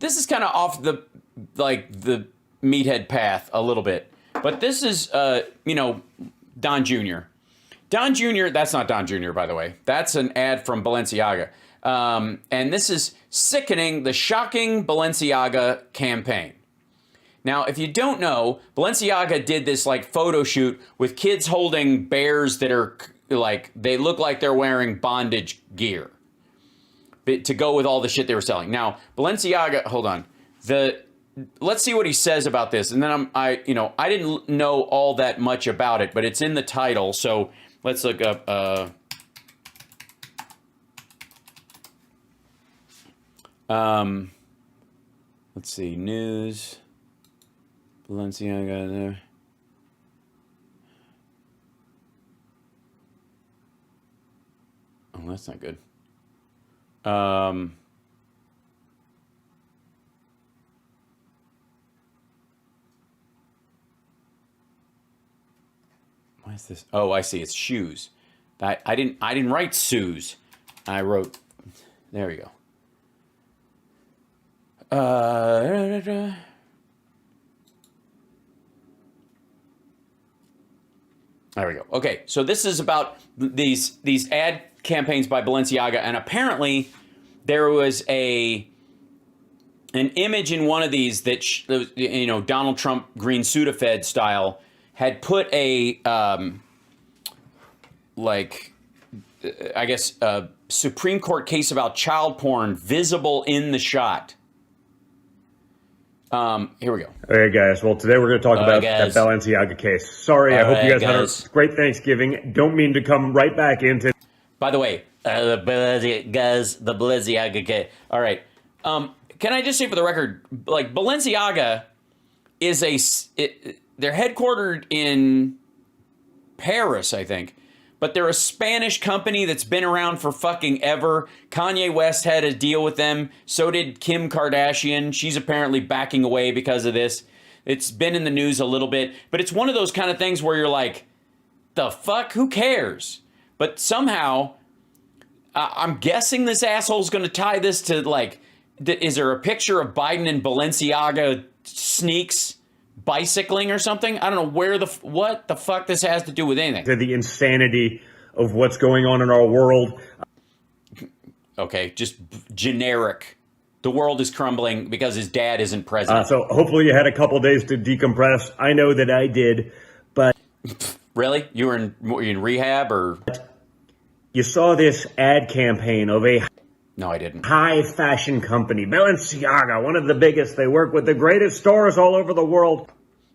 this is kind of off the meathead path a little bit, but this is Don Jr. Don Jr. That's not Don Jr. by the way. That's an ad from Balenciaga, and this is sickening. The shocking Balenciaga campaign. Now, if you don't know, Balenciaga did this like photo shoot with kids holding bears that are like, they look like they're wearing bondage gear to go with all the shit they were selling. Now, Balenciaga, hold on. Let's see what he says about this. And then I didn't know all that much about it, but it's in the title. So let's look up, let's see, news. Balenciaga there. Oh, that's not good. Why is this? Oh, I see. It's shoes. I didn't write shoes. I wrote. There we go. There we go. Okay, so this is about these ad campaigns by Balenciaga, and apparently there was an image in one of these that Donald Trump green Sudafed style had put a Supreme Court case about child porn visible in the shot. Here we go. Okay, guys. Well, today we're going to talk about that Balenciaga case. Sorry, I hope you guys had a great Thanksgiving. Don't mean to come right back into... By the way, the Balenciaga case. All right. Can I just say for the record, like, Balenciaga is they're headquartered in Paris, I think. But they're a Spanish company that's been around for fucking ever. Kanye West had a deal with them. So did Kim Kardashian. She's apparently backing away because of this. It's been in the news a little bit. But it's one of those kind of things where you're like, the fuck? Who cares? But somehow, I'm guessing this asshole's going to tie this to, like, is there a picture of Biden and Balenciaga sneaks bicycling or something? I don't know what the fuck this has to do with anything. The insanity of what's going on in our world. Okay, just generic. The world is crumbling because his dad isn't president. So hopefully you had a couple days to decompress. I know that I did, but... Really? You were in rehab or... You saw this ad campaign of a... No, I didn't. High fashion company, Balenciaga, one of the biggest. They work with the greatest stores all over the world.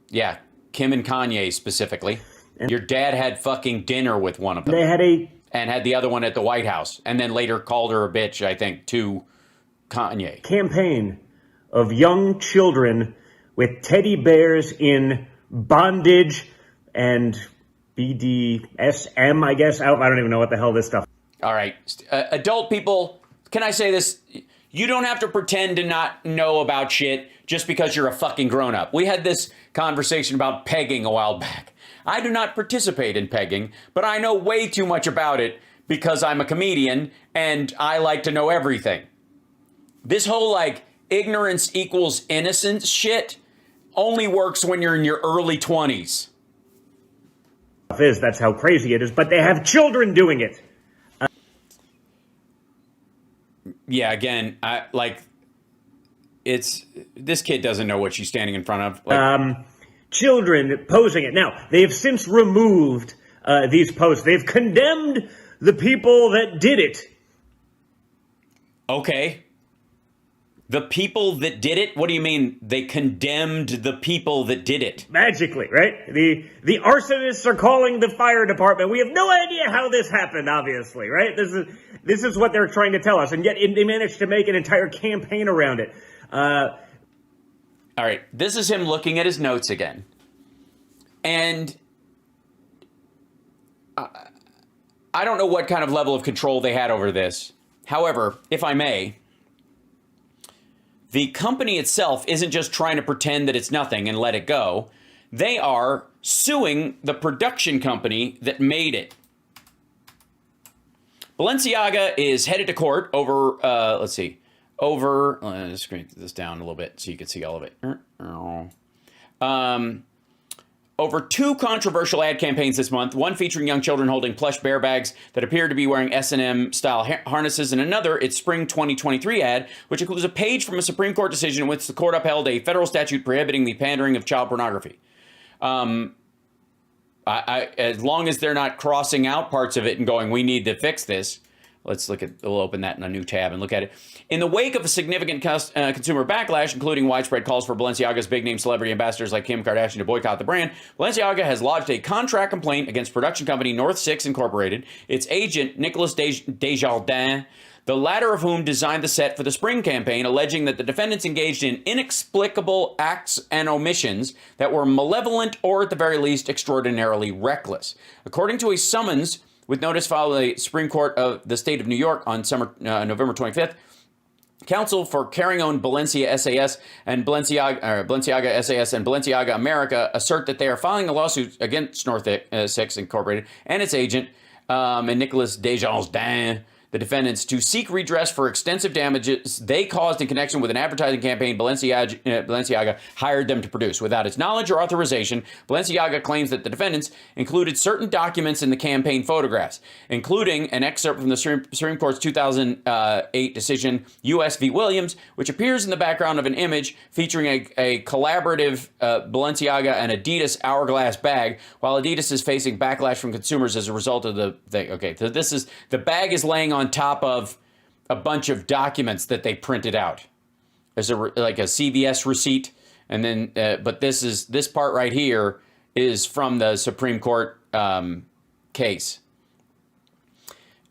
Yeah, Kim and Kanye specifically. And your dad had fucking dinner with one of them. They had and had the other one at the White House, and then later called her a bitch, I think, to Kanye. Campaign of young children with teddy bears in bondage and BDSM, I guess. I don't even know what the hell this stuff. All right, adult people. Can I say this? You don't have to pretend to not know about shit just because you're a fucking grown-up. We had this conversation about pegging a while back. I do not participate in pegging, but I know way too much about it because I'm a comedian and I like to know everything. This whole, like, ignorance equals innocence shit only works when you're in your early 20s. That's how crazy it is, but they have children doing it. Yeah, again, this kid doesn't know what she's standing in front of. Like, children posing it. Now, they have since removed these posts. They've condemned the people that did it. Okay. The people that did it? What do you mean they condemned the people that did it? Magically, right? The arsonists are calling the fire department. We have no idea how this happened, obviously, right? This is what they're trying to tell us, and yet they managed to make an entire campaign around it. All right, this is him looking at his notes again. And I don't know what kind of level of control they had over this. However, if I may, the company itself isn't just trying to pretend that it's nothing and let it go. They are suing the production company that made it. Balenciaga is headed to court over, over, let's screen this down a little bit so you can see all of it. Over 2 controversial ad campaigns this month, one featuring young children holding plush bear bags that appear to be wearing S&M style harnesses, and another, its spring 2023 ad, which includes a page from a Supreme Court decision in which the court upheld a federal statute prohibiting the pandering of child pornography. As long as they're not crossing out parts of it and going, we need to fix this. We'll open that in a new tab and look at it. In the wake of a significant consumer backlash, including widespread calls for Balenciaga's big-name celebrity ambassadors like Kim Kardashian to boycott the brand, Balenciaga has lodged a contract complaint against production company North Six Incorporated, its agent, Nicolas Desjardins, the latter of whom designed the set for the spring campaign, alleging that the defendants engaged in inexplicable acts and omissions that were malevolent or, at the very least, extraordinarily reckless. According to a summons with notice filed by the Supreme Court of the State of New York on November 25th, counsel for carrying on Balenciaga SAS and Balenciaga SAS and Balenciaga America assert that they are filing a lawsuit against North Six Incorporated and its agent, and Nicolas Desjardins, the defendants, to seek redress for extensive damages they caused in connection with an advertising campaign Balenciaga hired them to produce. Without its knowledge or authorization, Balenciaga claims that the defendants included certain documents in the campaign photographs, including an excerpt from the Supreme Court's 2008 decision, U.S. v. Williams, which appears in the background of an image featuring a collaborative Balenciaga and Adidas hourglass bag, while Adidas is facing backlash from consumers as a result of the thing. Okay, so the bag is laying on top of a bunch of documents that they printed out. There's like a CVS receipt, and then but this part right here is from the Supreme Court case.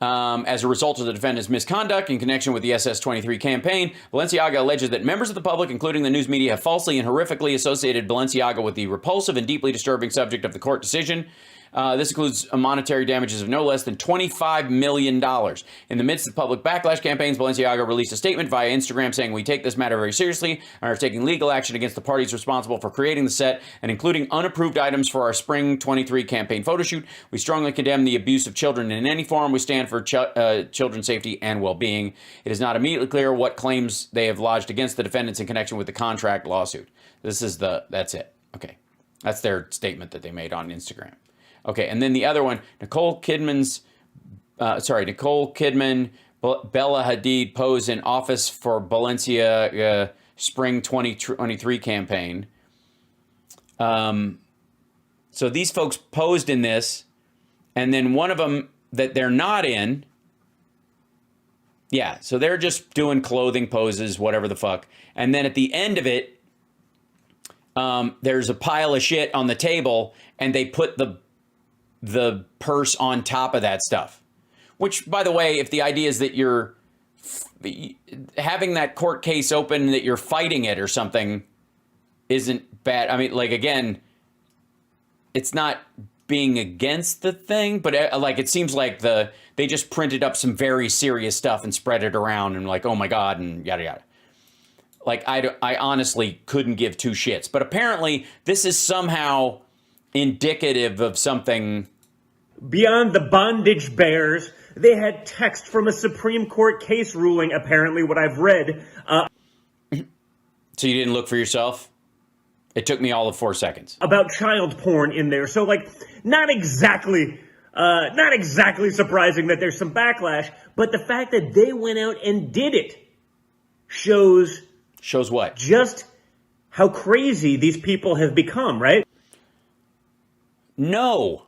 As a result of the defendant's misconduct in connection with the SS23 campaign, Balenciaga alleges that members of the public, including the news media, have falsely and horrifically associated Balenciaga with the repulsive and deeply disturbing subject of the court decision. This includes monetary damages of no less than $25 million. In the midst of public backlash campaigns, Balenciaga released a statement via Instagram saying, "We take this matter very seriously and are taking legal action against the parties responsible for creating the set and including unapproved items for our Spring 23 campaign photo shoot. We strongly condemn the abuse of children in any form. We stand for children's safety and well-being. It is not immediately clear what claims they have lodged against the defendants in connection with the contract lawsuit." That's it. Okay. That's their statement that they made on Instagram. Okay, and then the other one, Nicole Kidman, Bella Hadid pose in office for Balenciaga Spring 2023 campaign. So these folks posed in this, and then one of them that they're not in, yeah, so they're just doing clothing poses, whatever the fuck. And then at the end of it, there's a pile of shit on the table, and they put the purse on top of that stuff. Which, by the way, if the idea is that you're having that court case open, that you're fighting it or something, isn't bad. I mean, like, again, it's not being against the thing, but it seems like they just printed up some very serious stuff and spread it around and like, oh my God, and yada yada. Like, I honestly couldn't give two shits. But apparently, this is somehow indicative of something. Beyond the bondage bears, they had text from a Supreme Court case ruling, apparently, what I've read. So you didn't look for yourself? It took me all of 4 seconds. About child porn in there. So, like, not exactly surprising that there's some backlash, but the fact that they went out and did it shows what? Just how crazy these people have become, right? No.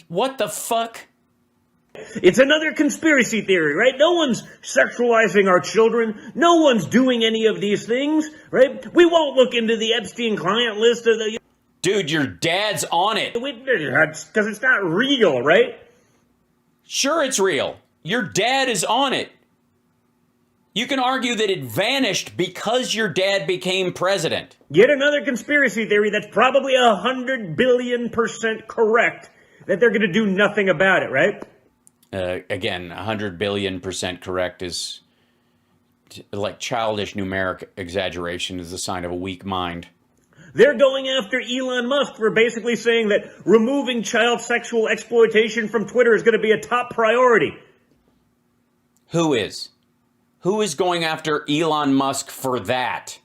What the fuck? It's another conspiracy theory, right? No one's sexualizing our children. No one's doing any of these things, right? We won't look into the Epstein client list of the... Dude, your dad's on it. Because it's not real, right? Sure, it's real. Your dad is on it. You can argue that it vanished because your dad became president. Yet another conspiracy theory that's probably 100 billion% correct, that they're going to do nothing about it, right? Again, 100 billion% correct is like childish numeric exaggeration is a sign of a weak mind. They're going after Elon Musk for basically saying that removing child sexual exploitation from Twitter is going to be a top priority. Who is? Who is going after Elon Musk for that?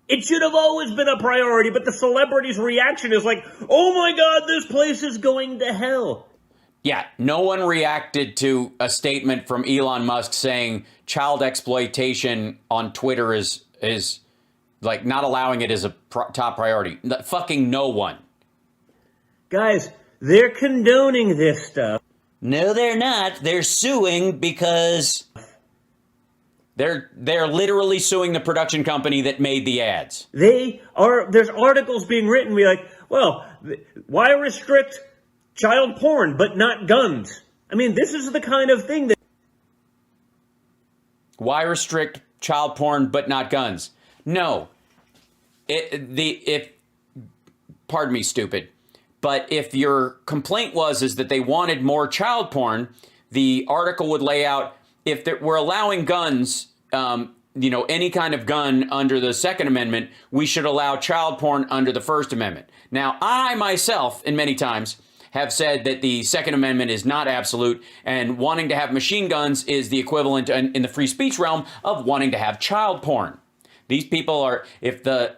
It should have always been a priority, but the celebrity's reaction is like, oh my God, this place is going to hell. Yeah, no one reacted to a statement from Elon Musk saying child exploitation on Twitter is like not allowing it as a top priority. Fucking no one. Guys, they're condoning this stuff. No, they're not. They're suing because they're literally suing the production company that made the ads. There's articles being written, be like, well, why restrict child porn but not guns? I mean, this is the kind of thing that... Why restrict child porn but not guns? No. Pardon me, stupid. But if your complaint is that they wanted more child porn, the article would lay out, if we're allowing guns, any kind of gun under the Second Amendment, we should allow child porn under the First Amendment. Now, I myself, and many times, have said that the Second Amendment is not absolute, and wanting to have machine guns is the equivalent in the free speech realm of wanting to have child porn. These people are, if the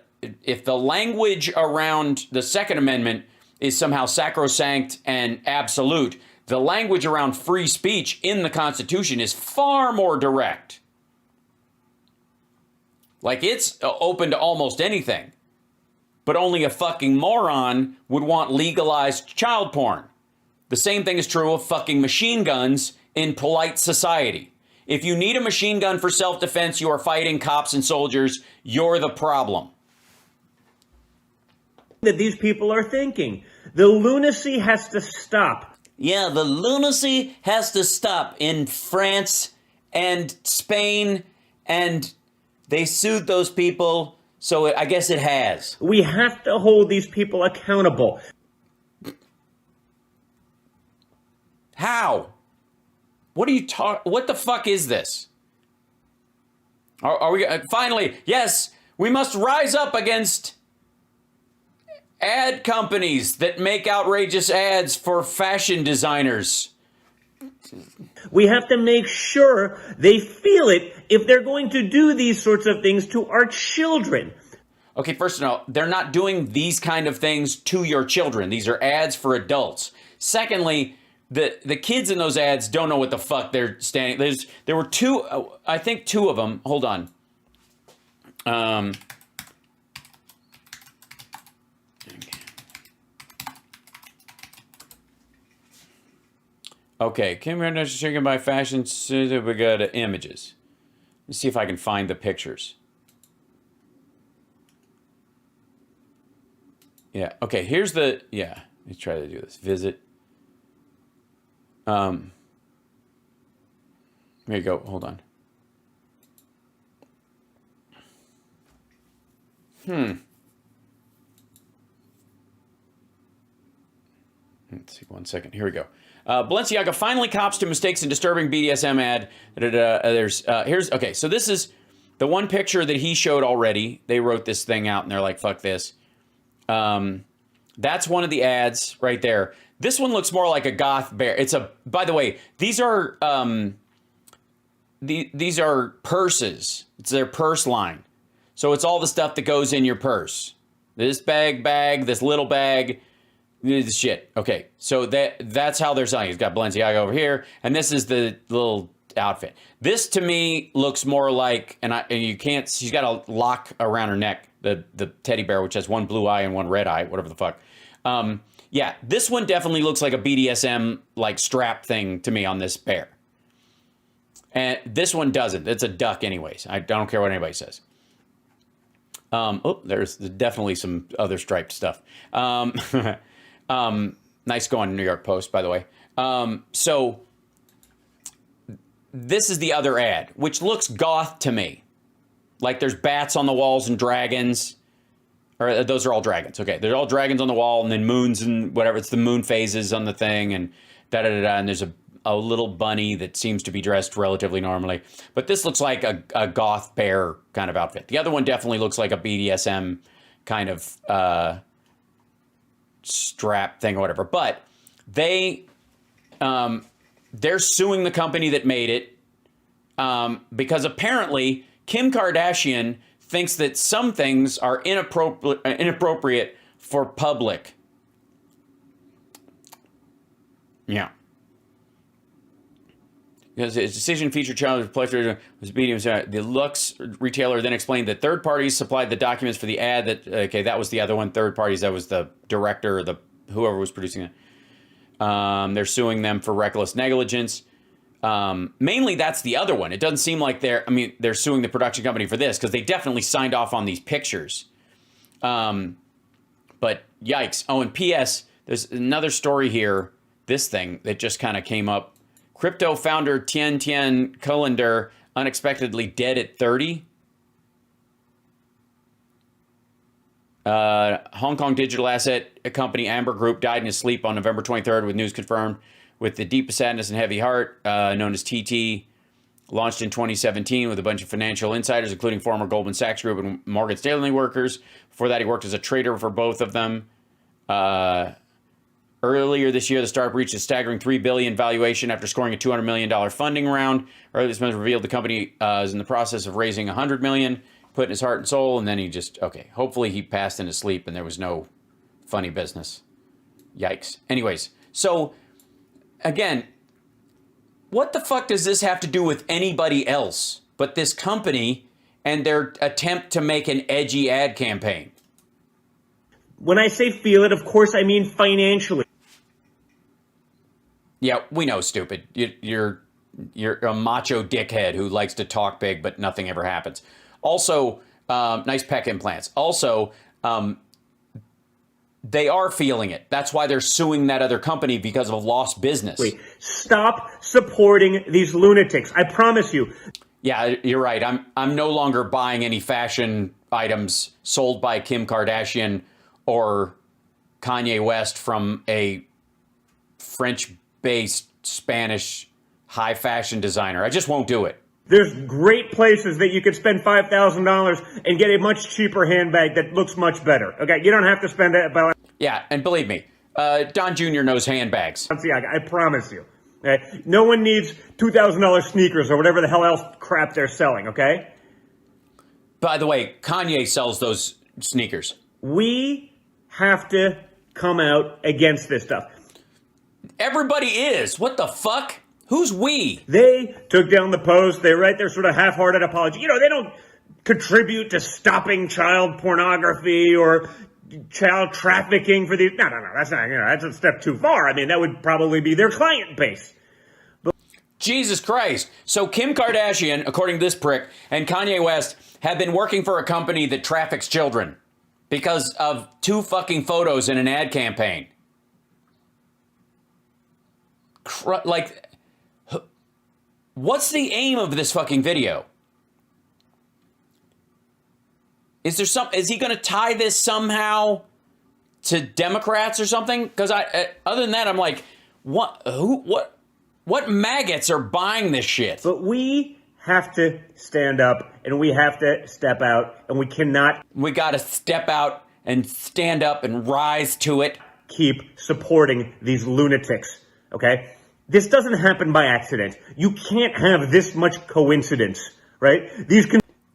language around the Second Amendment is somehow sacrosanct and absolute, the language around free speech in the Constitution is far more direct. Like, it's open to almost anything. But only a fucking moron would want legalized child porn. The same thing is true of fucking machine guns in polite society. If you need a machine gun for self-defense, you are fighting cops and soldiers. You're the problem. That these people are thinking. The lunacy has to stop. Yeah, the lunacy has to stop in France and Spain, and they sued those people, so I guess it has. We have to hold these people accountable. How? What are you what the fuck is this? Are we finally? Yes, we must rise up against ad companies that make outrageous ads for fashion designers. We have to make sure they feel it if they're going to do these sorts of things to our children. Okay, first of all, they're not doing these kind of things to your children. These are ads for adults. Secondly, the kids in those ads don't know what the fuck they're standing. There were two, I think two of them. Hold on. Okay, camera shaken by fashion. We got images. Let's see if I can find the pictures. Yeah. Okay. Here's the. Yeah. Let's try to do this. Visit. There you go. Hold on. Let's see. 1 second. Here we go. Balenciaga finally cops to mistakes in disturbing BDSM ad. Here's okay. So this is the one picture that he showed already. They wrote this thing out and they're like, "Fuck this." That's one of the ads right there. This one looks more like a goth bear. It's a. By the way, these are purses. It's their purse line. So it's all the stuff that goes in your purse. This bag, this little bag. This shit. Okay, so that's how they're selling. He's got Balenciaga over here, and this is the little outfit. This to me looks more like, and you can't. She's got a lock around her neck, the teddy bear, which has one blue eye and one red eye, whatever the fuck. Yeah, this one definitely looks like a BDSM like strap thing to me on this bear, and this one doesn't. It's a duck, anyways. I don't care what anybody says. There's definitely some other striped stuff. Nice going, New York Post, by the way. So this is the other ad, which looks goth to me. Like there's bats on the walls and dragons. Or those are all dragons. Okay, they're all dragons on the wall, and then moons and whatever. It's the moon phases on the thing, and da-da-da-da. And there's a little bunny that seems to be dressed relatively normally. But this looks like a goth bear kind of outfit. The other one definitely looks like a BDSM kind of strap thing or whatever. But they're suing the company that made it. because apparently Kim Kardashian thinks that some things are inappropriate for public. Yeah. Because his decision featured child pleasure was medium. The Lux retailer then explained that third parties supplied the documents for the ad. That was the other one. Third parties, that was the director or whoever was producing it. They're suing them for reckless negligence. Mainly, that's the other one. It doesn't seem like they're suing the production company for this because they definitely signed off on these pictures. But yikes. Oh, and P.S. There's another story here. This thing that just kind of came up. Crypto founder Tien Kullander unexpectedly dead at 30. Hong Kong digital asset company Amber Group died in his sleep on November 23rd with news confirmed with the deepest sadness and heavy heart, known as TT. Launched in 2017 with a bunch of financial insiders, including former Goldman Sachs Group and Morgan Stanley workers. Before that, he worked as a trader for both of them. Earlier this year, the startup reached a staggering $3 billion valuation after scoring a $200 million funding round. Earlier this month, revealed the company is in the process of raising $100 million, put in his heart and soul, and then he just, hopefully he passed in his sleep and there was no funny business. Yikes. Anyways, so, again, what the fuck does this have to do with anybody else but this company and their attempt to make an edgy ad campaign? When I say feel it, of course, I mean financially. Yeah, we know, stupid. You're a macho dickhead who likes to talk big, but nothing ever happens. Also, nice pec implants. Also, they are feeling it. That's why they're suing that other company because of a lost business. Stop supporting these lunatics. I promise you. Yeah, you're right. I'm no longer buying any fashion items sold by Kim Kardashian or Kanye West from a French-based Spanish high fashion designer. I just won't do it. There's great places that you could spend $5,000 and get a much cheaper handbag that looks much better. Okay, you don't have to spend it. Yeah, and believe me, Don Jr. knows handbags. I promise you. Okay? No one needs $2,000 sneakers or whatever the hell else crap they're selling, okay? By the way, Kanye sells those sneakers. We have to come out against this stuff. Everybody is. What the fuck? Who's we? They took down the post. They write their sort of half-hearted apology. You know, they don't contribute to stopping child pornography or child trafficking for these. No. That's not, that's a step too far. I mean, that would probably be their client base. Jesus Christ. So Kim Kardashian, according to this prick, and Kanye West have been working for a company that traffics children because of 2 fucking photos in an ad campaign. What's the aim of this fucking video? Is he going to tie this somehow to Democrats or something? Because other than that, I'm like, what maggots are buying this shit? But we have to stand up and we have to step out and we cannot. We got to step out and stand up and rise to it. Keep supporting these lunatics, okay? This doesn't happen by accident. You can't have this much coincidence, right?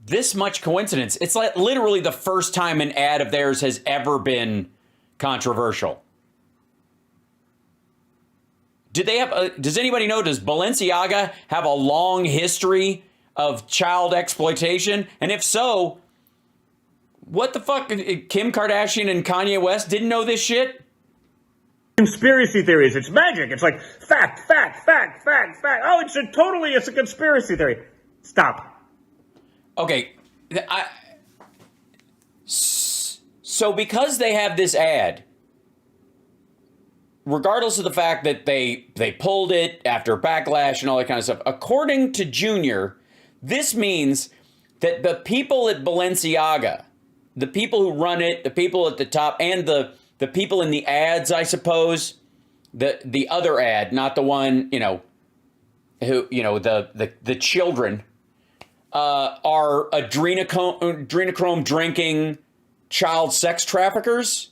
This much coincidence. It's like literally the first time an ad of theirs has ever been controversial. Does anybody know, does Balenciaga have a long history of child exploitation? And if so, what the fuck? Kim Kardashian and Kanye West didn't know this shit? Conspiracy theories. It's magic. It's like fact. Oh, it's a conspiracy theory. Stop. Okay. So because they have this ad, regardless of the fact that they pulled it after backlash and all that kind of stuff, according to Junior, this means that the people at Balenciaga, the people who run it, the people at the top, and the people in the ads, I suppose, the other ad, not the one, the children, are adrenochrome drinking child sex traffickers.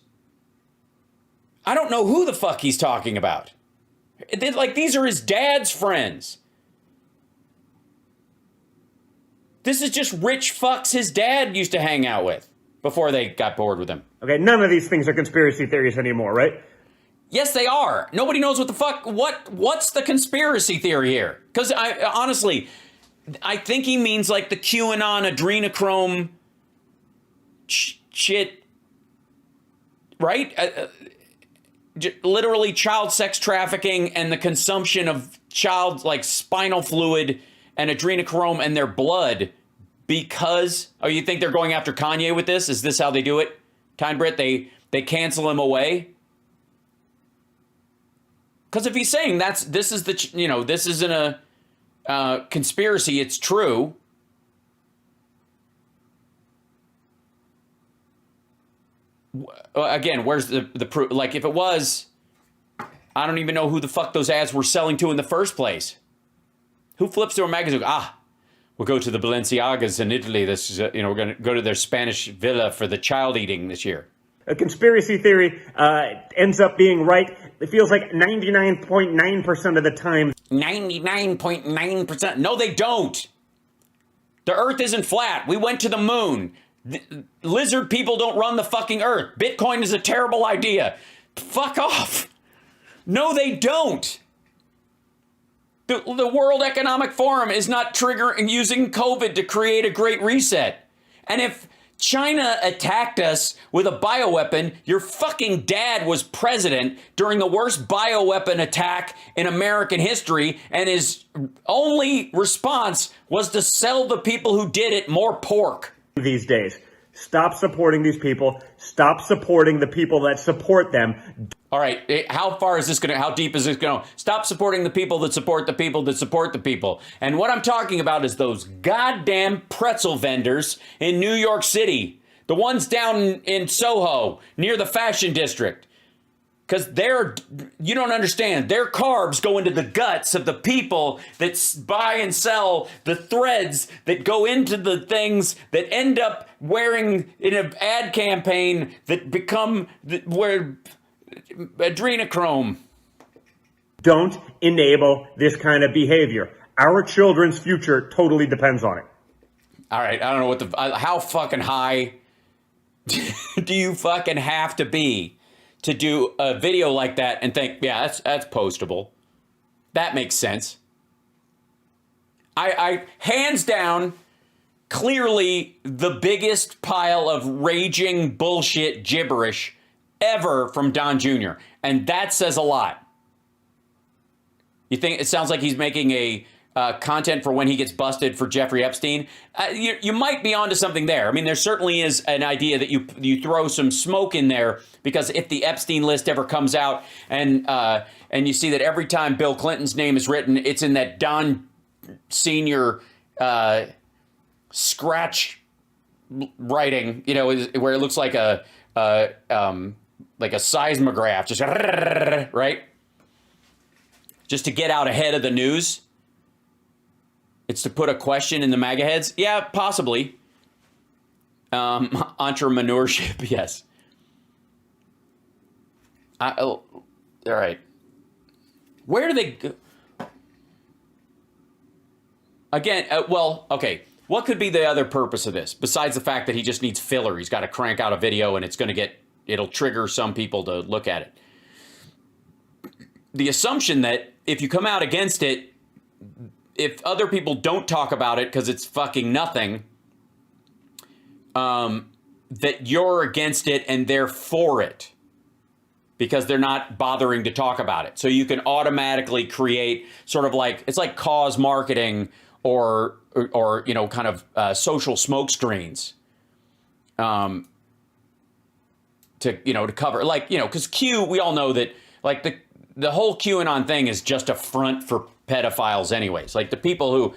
I don't know who the fuck he's talking about. These are his dad's friends. This is just rich fucks his dad used to hang out with before they got bored with him. Okay, none of these things are conspiracy theories anymore, right? Yes, they are. Nobody knows what the fuck. What's the conspiracy theory here? Because honestly, I think he means like the QAnon adrenochrome shit, right? Literally child sex trafficking and the consumption of child like spinal fluid and adrenochrome in their blood because, oh, you think they're going after Kanye with this? Is this how they do it? Time Brit, they cancel him away? Because if he's saying this isn't a conspiracy, it's true. Again, where's the proof? Like, if it was, I don't even know who the fuck those ads were selling to in the first place. Who flips through a magazine? We'll go to the Balenciagas in Italy. This is, we're going to go to their Spanish villa for the child eating this year. A conspiracy theory ends up being right. It feels like 99.9% of the time. 99.9%. No, they don't. The earth isn't flat. We went to the moon. Lizard people don't run the fucking earth. Bitcoin is a terrible idea. Fuck off. No, they don't. The World Economic Forum is not triggering using COVID to create a great reset. And if China attacked us with a bioweapon, your fucking dad was president during the worst bioweapon attack in American history, and his only response was to sell the people who did it more pork. These days, stop supporting these people. Stop supporting the people that support them. All right, how deep is this going to? Stop supporting the people that support the people that support the people. And what I'm talking about is those goddamn pretzel vendors in New York City. The ones down in Soho, near the Fashion District. Because you don't understand, their carbs go into the guts of the people that buy and sell the threads that go into the things that end up wearing in an ad campaign that become where adrenochrome. Don't enable this kind of behavior. Our children's future totally depends on it. All right, I don't know how fucking high do you fucking have to be to do a video like that and think, yeah, that's postable. That makes sense. I hands down, clearly the biggest pile of raging bullshit gibberish ever from Don Jr. And that says a lot. You think it sounds like he's making a content for when he gets busted for Jeffrey Epstein? You might be onto something there. I mean, there certainly is an idea that you throw some smoke in there, because if the Epstein list ever comes out and you see that every time Bill Clinton's name is written, it's in that Don Senior scratch writing, where it looks like a seismograph, just right, just to get out ahead of the news. It's to put a question in the MAGA heads? Yeah, possibly. Entrepreneurship, yes. All right. Where do they go? Again, okay. What could be the other purpose of this? Besides the fact that he just needs filler. He's got to crank out a video and it'll trigger some people to look at it. The assumption that if you come out against it, if other people don't talk about it because it's fucking nothing, that you're against it and they're for it because they're not bothering to talk about it. So you can automatically create sort of like, it's like cause marketing or kind of social smoke screens to cover, like, because we all know that, like, the whole QAnon thing is just a front for pedophiles anyways. Like, the people who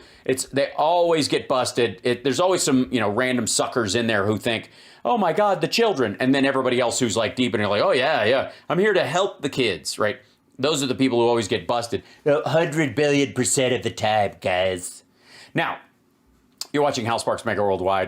they always get busted. There's always some, random suckers in there who think, oh my God, the children. And then everybody else who's like deep and they're like, oh yeah, I'm here to help the kids, right? Those are the people who always get busted 100 billion% of the time, guys. Now, you're watching Hal Sparks Mega Worldwide.